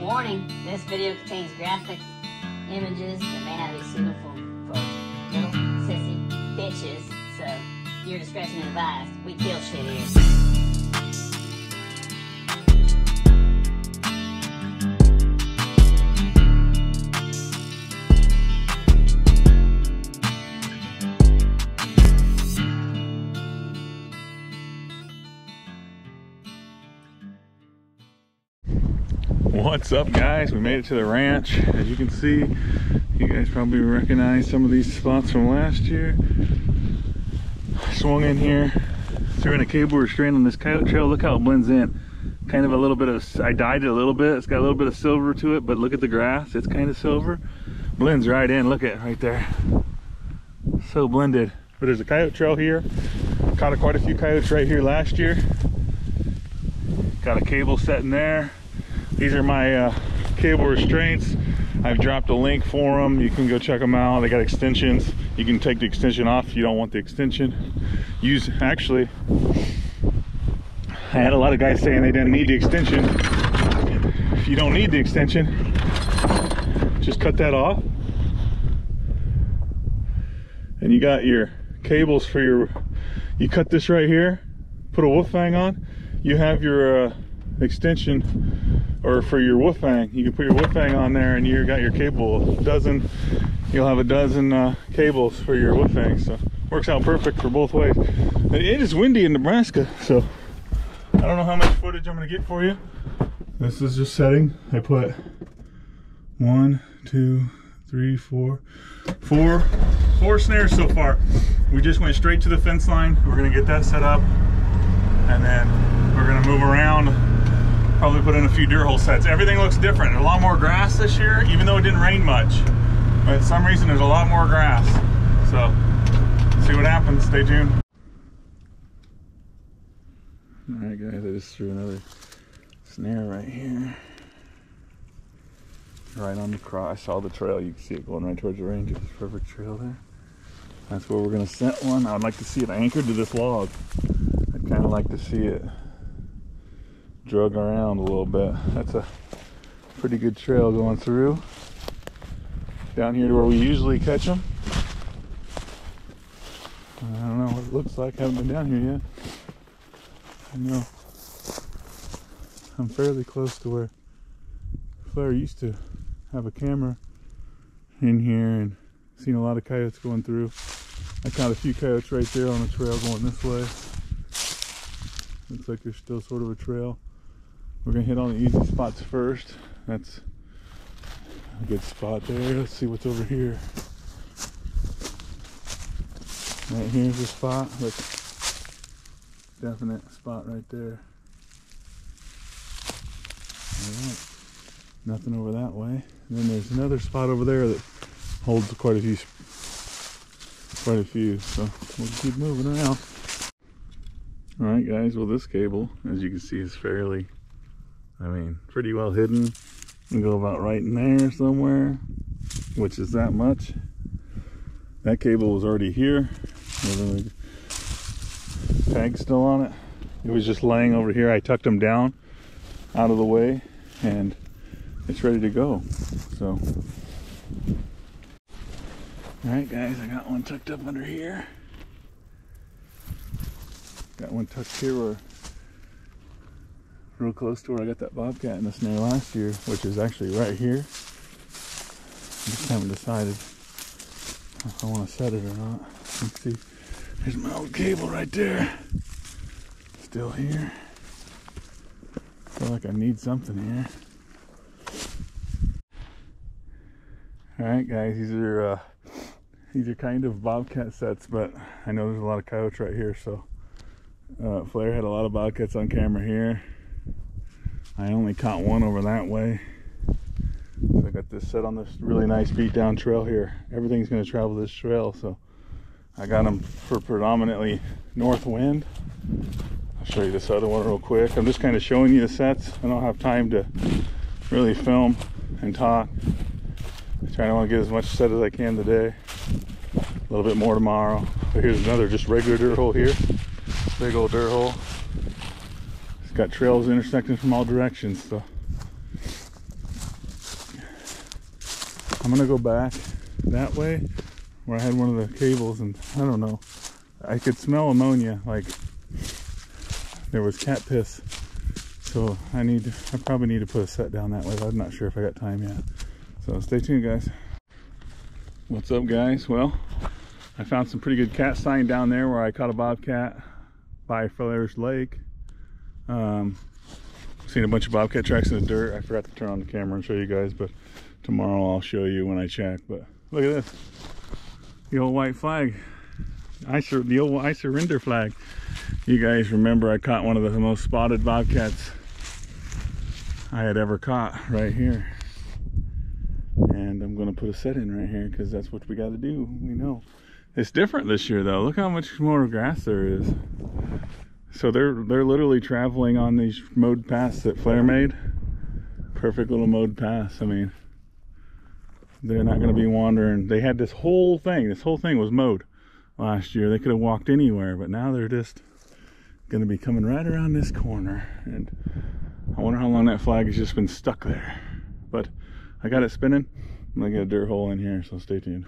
Warning, this video contains graphic images that may not be suitable for little sissy bitches, so your discretion is advised. We kill shit here. What's up, guys? We made it to the ranch. As you can see, you guys probably recognize some of these spots from last year. Swung in here, threw in a cable restraint on this coyote trail. Look how it blends in. Kind of a little bit of, I dyed it a little bit. It's got a little bit of silver to it, but look at the grass. It's kind of silver. Blends right in. Look at it right there. So blended. But there's a coyote trail here. Caught quite a few coyotes right here last year. Got a cable set in there. These are my cable restraints. I've dropped a link for them. You can go check them out. They got extensions. You can take the extension off if you don't want the extension. Actually, I had a lot of guys saying they didn't need the extension. If you don't need the extension, just cut that off. And you got your cables for your, you cut this right here, put a wolf fang on, you have your extension, or for your wolf fang, you can put your wolf fang on there and you got your cable. You'll have a dozen cables for your wolf fang, so works out perfect for both ways. It is windy in Nebraska, so I don't know how much footage I'm gonna get for you. This is just setting. I put 1, 2, 3, 4 snares so far. We just went straight to the fence line. We're gonna get that set up, and then we're gonna move around. Probably put in a few dirt hole sets. Everything looks different. A lot more grass this year, even though it didn't rain much. But for some reason, there's a lot more grass. So, see what happens. Stay tuned. All right, guys, I just threw another snare right here. Right on the cross. I saw the trail. You can see it going right towards the range. It's a perfect trail there. That's where we're gonna set one. I would like to see it anchored to this log. I'd kind of like to see it drug around a little bit. That's a pretty good trail going through down here to where we usually catch them. I don't know what it looks like. I haven't been down here yet. I know I'm fairly close to where Flairs used to have a camera in here and seen a lot of coyotes going through. I caught a few coyotes right there on the trail going this way. Looks like there's still sort of a trail. We're gonna hit on the easy spots first. That's a good spot there. Let's see what's over here. Right here's the spot. Look, definite spot right there. All right. Nothing over that way. And then there's another spot over there that holds quite a few. So we'll keep moving around. All right, guys. Well, this cable, as you can see, is fairly, pretty well hidden. We go about right in there somewhere, which is that much. That cable was already here. The tag's still on it. It was just laying over here. I tucked them down out of the way, and it's ready to go. So, all right, guys, I got one tucked up under here. Got one tucked here where, real close to where I got that bobcat in the snare last year, which is actually right here. I just haven't decided if I want to set it or not. Let's see. There's my old cable right there. Still here. Feel like I need something here. All right, guys, these are kind of bobcat sets, but I know there's a lot of coyotes right here, so Flairs had a lot of bobcats on camera here. I only caught one over that way. So I got this set on this really nice beat down trail here. Everything's going to travel this trail, so I got them for predominantly north wind. I'll show you this other one real quick. I'm just kind of showing you the sets. I don't have time to really film and talk. I try to want to get as much set as I can today. A little bit more tomorrow. But here's another just regular dirt hole here. Big old dirt hole. It's got trails intersecting from all directions, so I'm gonna go back that way where I had one of the cables, and I don't know, I could smell ammonia, like there was cat piss. So I probably need to put a set down that way, but I'm not sure if I got time yet. So stay tuned, guys. What's up, guys? Well, I found some pretty good cat sign down there where I caught a bobcat by Flairs Lake. Seen a bunch of bobcat tracks in the dirt. I forgot to turn on the camera and show you guys, but tomorrow I'll show you when I check. But look at this, the old white flag, the old I surrender flag. You guys remember I caught one of the most spotted bobcats I had ever caught right here, and I'm gonna put a set in right here because that's what we got to do. We know it's different this year though. Look how much more grass there is. So they're literally traveling on these mowed paths that Flair made. Perfect little mowed paths. I mean, they're not going to be wandering. They had this whole thing was mowed last year. They could have walked anywhere, but now they're just going to be coming right around this corner. And I wonder how long that flag has just been stuck there. But I got it spinning. I'm going to get a dirt hole in here, so stay tuned.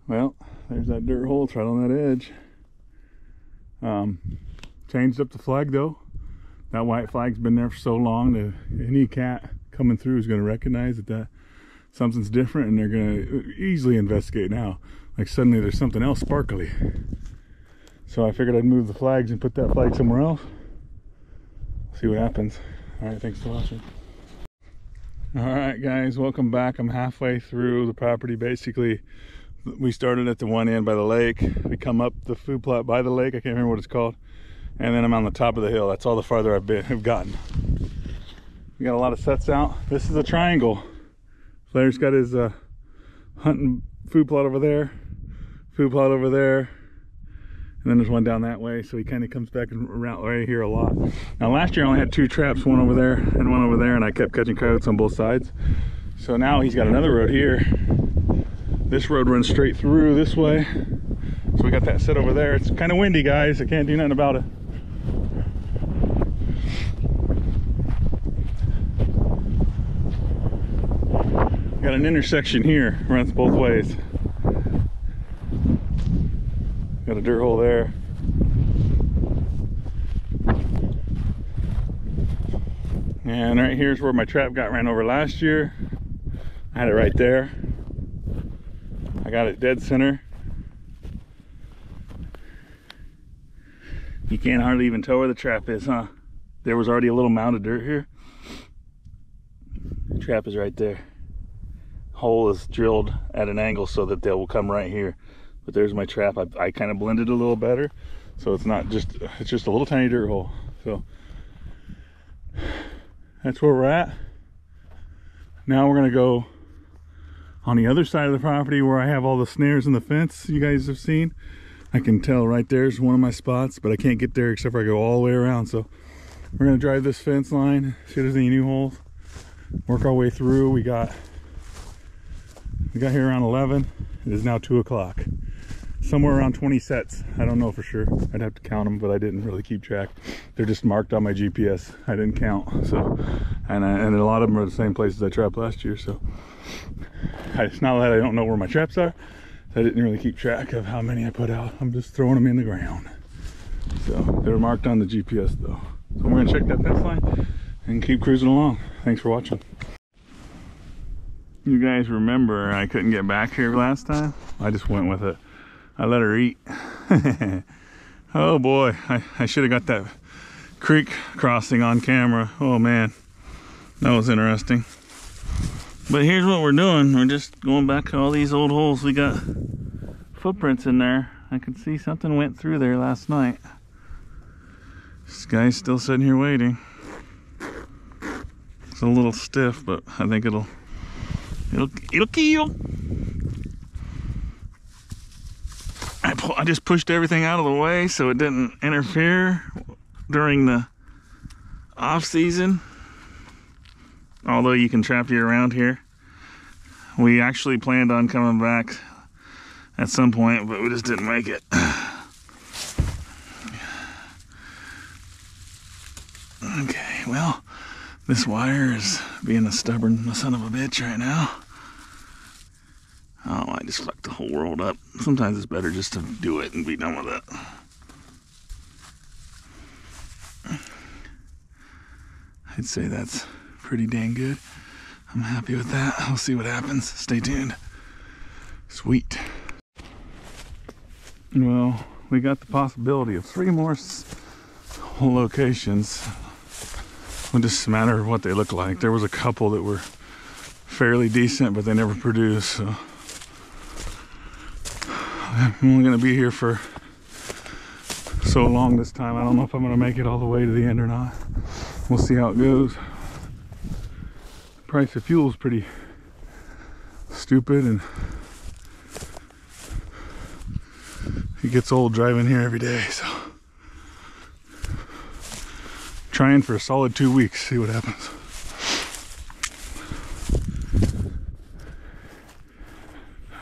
Well, there's that dirt hole. It's right on that edge. Changed up the flag though. That white flag's been there for so long that any cat coming through is going to recognize that something's different, and they're going to easily investigate now. Like suddenly there's something else sparkly. So I figured I'd move the flags and put that flag somewhere else. See what happens. Alright, thanks for watching. Alright guys, welcome back. I'm halfway through the property. Basically, we started at the one end by the lake. We come up the food plot by the lake. I can't remember what it's called. And then I'm on the top of the hill. That's all the farther I've gotten. We got a lot of sets out. This is a triangle. Flair's got his hunting food plot over there, food plot over there, and then there's one down that way. So he kind of comes back around right here a lot. Now last year I only had 2 traps, one over there and one over there, and I kept catching coyotes on both sides. So now he's got another road here. This road runs straight through this way. So we got that set over there. It's kind of windy, guys. I can't do nothing about it. Got an intersection here, runs both ways. Got a dirt hole there. And right here's where my trap got ran over last year. I had it right there. I got it dead center. You can't hardly even tell where the trap is, huh? There was already a little mound of dirt here. The trap is right there. Hole is drilled at an angle so that they will come right here. But there's my trap. I kind of blended a little better, so it's just a little tiny dirt hole. So that's where we're at. Now we're gonna go on the other side of the property where I have all the snares and the fence you guys have seen. I can tell right there's one of my spots, but I can't get there except for I go all the way around. So we're gonna drive this fence line, see if there's any new holes, work our way through. We got here around 11. It is now 2 o'clock. Somewhere around 20 sets. I don't know for sure. I'd have to count them, but I didn't really keep track. They're just marked on my GPS. I didn't count. So, and a lot of them are the same places I trapped last year. So it's not that I don't know where my traps are. I didn't really keep track of how many I put out. I'm just throwing them in the ground. So they're marked on the GPS though. So we're gonna check that fence line and keep cruising along. Thanks for watching. You guys remember I couldn't get back here last time? I just went with it. I let her eat. Oh boy, I should have got that creek crossing on camera. Oh man, that was interesting. But here's what we're doing. We're just going back to all these old holes. We got footprints in there. I can see something went through there last night. This guy's still sitting here waiting. It's a little stiff, but I think it'll kill. I just pushed everything out of the way so it didn't interfere during the off season. Although you can trap year around here. We actually planned on coming back at some point, but we just didn't make it. Okay, well, This wire is being a stubborn son of a bitch right now. Oh, I just fucked the whole world up. Sometimes it's better just to do it and be done with it. I'd say that's pretty dang good. I'm happy with that. I'll see what happens. Stay tuned. Sweet. Well, we got the possibility of 3 more locations. It just a matter of what they look like. There was a couple that were fairly decent, but they never produced, so I'm only going to be here for so long this time. I don't know if I'm going to make it all the way to the end or not. We'll see how it goes. The price of fuel is pretty stupid, and it gets old driving here every day, so trying for a solid 2 weeks, see what happens.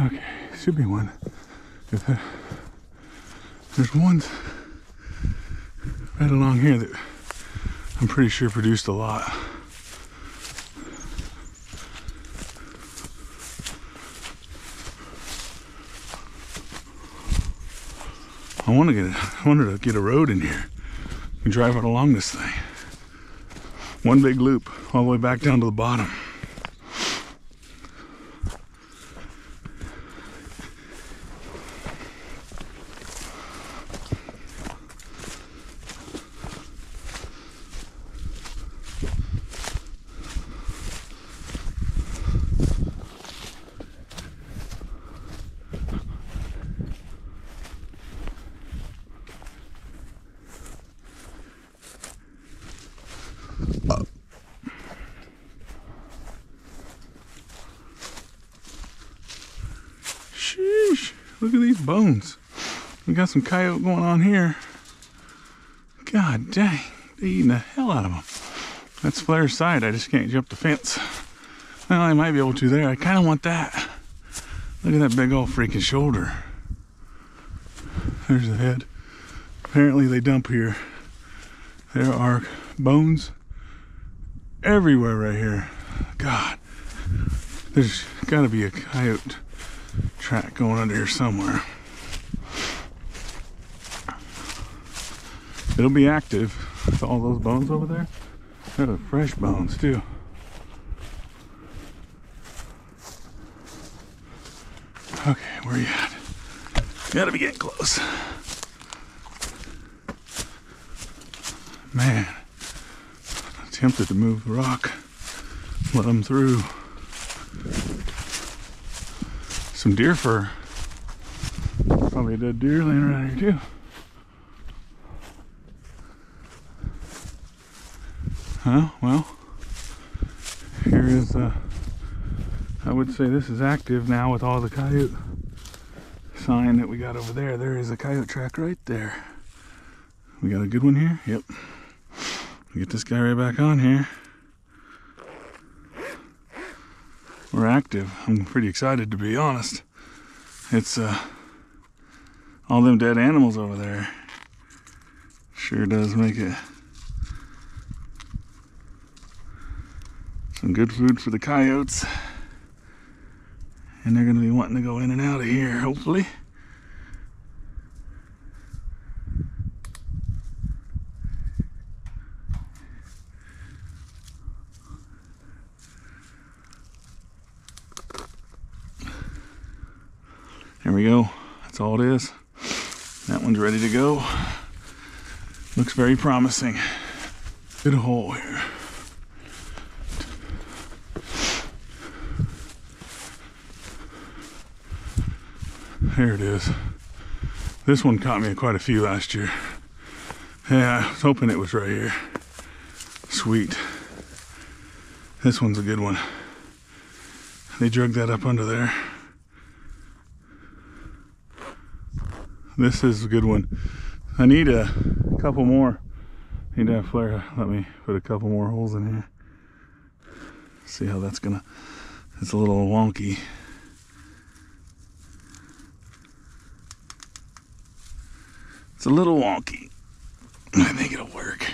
Okay, should be one. There's one right along here that I'm pretty sure produced a lot. I wanted to get a road in here and drive it along this thing. One big loop all the way back down to the bottom. Sheesh, look at these bones. We got some coyote going on here. God dang, they're eating the hell out of them. That's Flairs' side. I just can't jump the fence. Well, I might be able to there. I kind of want that. Look at that big old freaking shoulder. There's the head. Apparently they dump here. There are bones everywhere right here. God, there's got to be a coyote track going under here somewhere. It'll be active with all those bones over there. They're fresh bones too. Okay, where you at? Gotta be getting close. Man, I'm tempted to move the rock, let them through. Some deer fur. Probably a dead deer laying around here too. Huh? Well, here is I would say this is active now with all the coyote sign that we got over there. There is a coyote track right there. We got a good one here. Yep. Get this guy right back on here. We're active. I'm pretty excited, to be honest. It's all them dead animals over there. Sure does make it some good food for the coyotes. And they're going to be wanting to go in and out of here, hopefully. There we go. That's all it is. That one's ready to go. Looks very promising. Good hole here. There it is. This one caught me quite a few last year. Yeah, I was hoping it was right here. Sweet. This one's a good one. They drug that up under there. This is a good one. I need a couple more. Need to have Flair let me put a couple more holes in here. See how that's gonna. It's a little wonky. It's a little wonky. I think it'll work.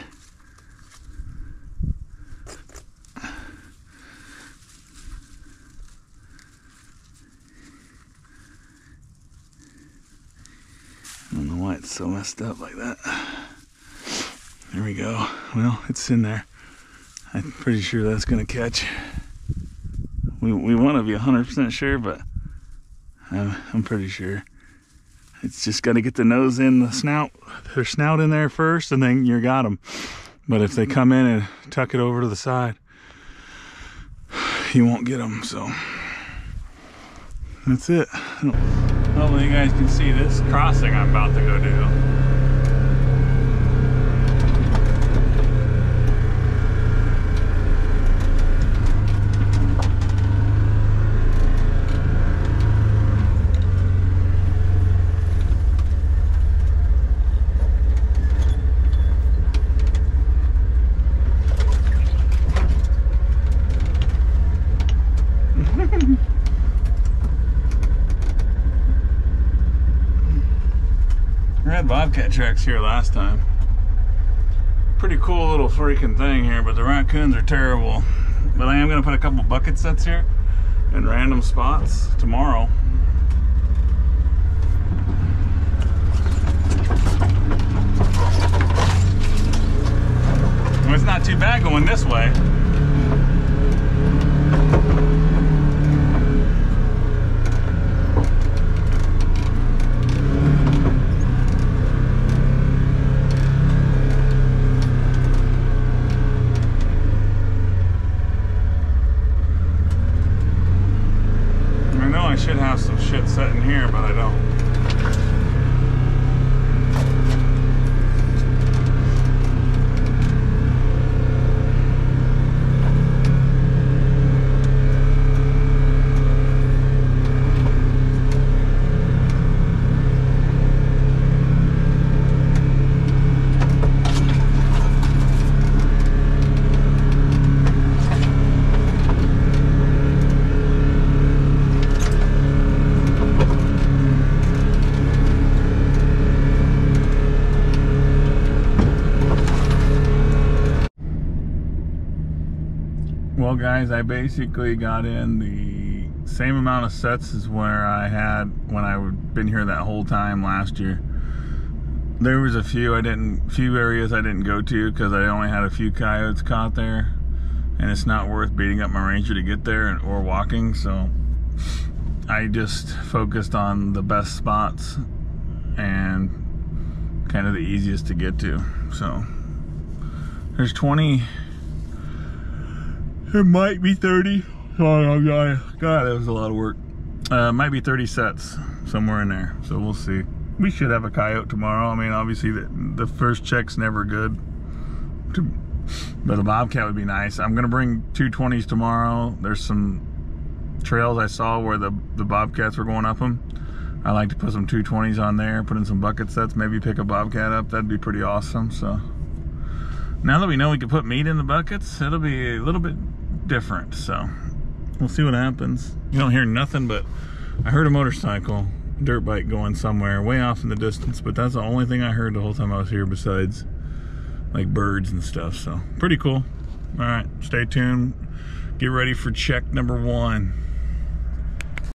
It's so messed up like that. There we go. Well, it's in there. I'm pretty sure that's gonna catch. We want to be 100% sure, but I'm pretty sure. It's just got to get the nose in, the snout, their snout in there first, and then you got them. But if they come in and tuck it over to the side, you won't get them. So that's it. Hopefully you guys can see this crossing I'm about to go do. We had bobcat tracks here last time. Pretty cool little freaking thing here, but the raccoons are terrible. But I am going to put a couple bucket sets here in random spots tomorrow. Well, it's not too bad going this way. I should have some shit set in here, but I don't. Well guys, I basically got in the same amount of sets as where I had when I've been here that whole time last year. There was a few areas I didn't go to because I only had a few coyotes caught there, and it's not worth beating up my ranger to get there or walking, so I just focused on the best spots and kind of the easiest to get to. So there's 20. It might be 30. Oh God, that was a lot of work. Might be 30 sets somewhere in there. So we'll see. We should have a coyote tomorrow. I mean, obviously the first check's never good, but a bobcat would be nice. I'm gonna bring 220s tomorrow. There's some trails I saw where the bobcats were going up them. I like to put some 220s on there, put in some bucket sets, maybe pick a bobcat up. That'd be pretty awesome. So now that we know we can put meat in the buckets, it'll be a little bit different. So we'll see what happens. You don't hear nothing, but I heard a motorcycle, dirt bike going somewhere way off in the distance, but that's the only thing I heard the whole time I was here besides like birds and stuff. So pretty cool. All right, stay tuned. Get ready for check number 1.